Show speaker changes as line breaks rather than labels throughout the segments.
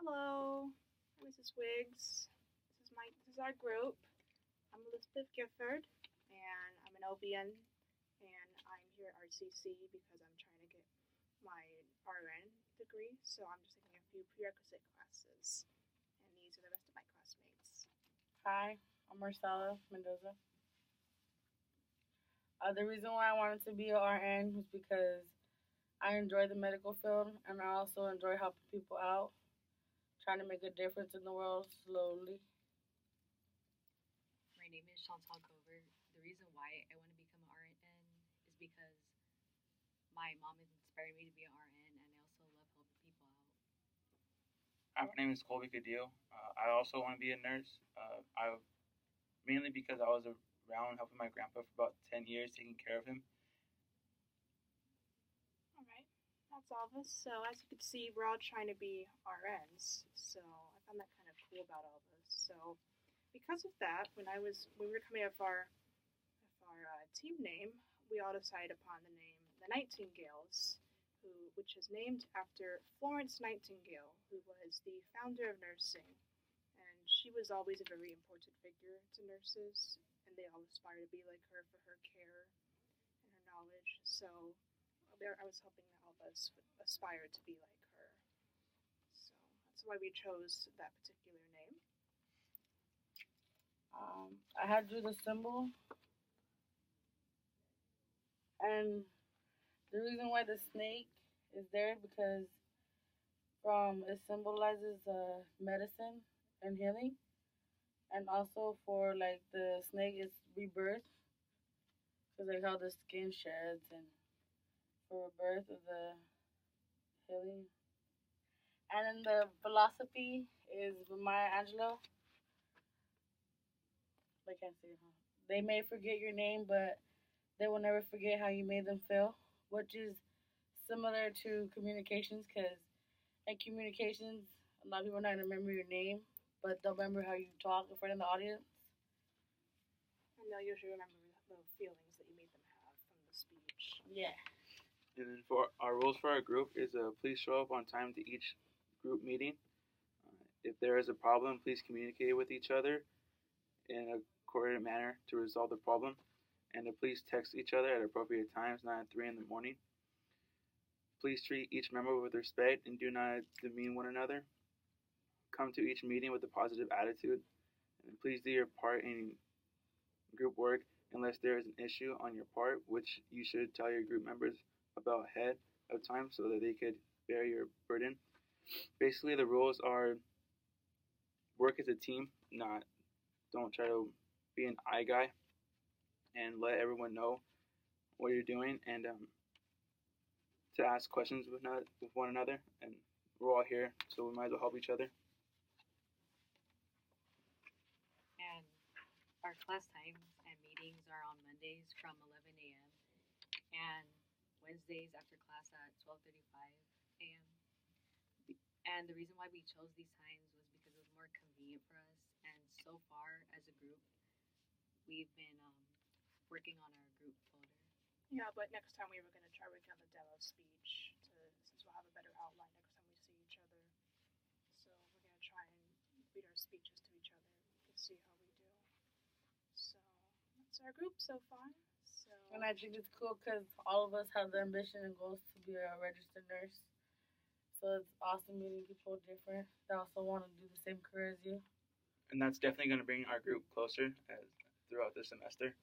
Hello, I'm Mrs. Wiggs. This is our group. I'm Elizabeth Gifford, and I'm an OBN, and I'm here at RCC because I'm trying to get my RN degree. So I'm just taking a few prerequisite classes, and these are the rest of my classmates.
Hi, I'm Marcella Mendoza. The reason why I wanted to be an RN was because I enjoy the medical field and I also enjoy helping people out, trying to make a difference in the world slowly.
My name is Chantal Cover. The reason why I want to become an RN is because my mom inspired me to be an RN, and I also love helping people out.
Hi, my name is Colby Cadillo. I also want to be a nurse. Mainly because I was around helping my grandpa for about 10 years, taking care of him.
All right, that's all of us. So as you can see, we're all trying to be RNs. So I found that kind of cool about all this. So because of that, when we were coming up with our team name, we all decided upon the name the Nightingales, which is named after Florence Nightingale, who was the founder of nursing. And she was always a very important figure to nurses, and they all aspire to be like her for her care and her knowledge. So I was hoping that all of us would aspire to be like her. So that's why we chose that particular name.
I had drew the symbol, and the reason why the snake is there because it symbolizes medicine and healing, and also for like the snake is rebirth, because like how the skin sheds and for rebirth of the healing. And then the philosophy is Maya Angelou. I can't say it. They may forget your name, but they will never forget how you made them feel, which is similar to communications, because in communications, a lot of people are not going to remember your name, but they'll remember how you talk in front of the audience.
And they'll usually remember the feelings that you made them have from the speech.
Yeah.
And then for our rules for our group is please show up on time to each group meeting. If there is a problem, please communicate with each other in a coordinated manner to resolve the problem. And to please text each other at appropriate times, not at 3 in the morning. Please treat each member with respect and do not demean one another. Come to each meeting with a positive attitude. And please do your part in group work unless there is an issue on your part, which you should tell your group members about ahead of time so that they could bear your burden. Basically, the rules are work as a team, don't try to be an I guy, and let everyone know what you're doing, and to ask questions with one another. And we're all here, so we might as well help each other.
And our class times and meetings are on Mondays from 11 a.m. and Wednesdays after class at 12:35 a.m. And the reason why we chose these times was because it was more convenient for us. And so far, as a group, we've been working on our group folder.
Yeah, but next time we were going to try working on the demo speech since we'll have a better outline next time we see each other. So we're going to try and read our speeches to each other and see how we do. So that's our group so far.
And I think it's cool because all of us have the ambition and goals to be a registered nurse. So it's awesome meeting people different that also want to do the same career as you.
And that's definitely going to bring our group closer throughout the semester.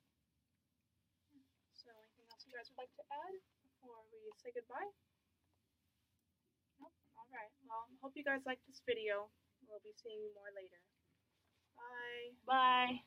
So anything else you guys would like to add before we say goodbye? Nope. All right. Well, hope you guys like this video. We'll be seeing you more later. Bye.
Bye.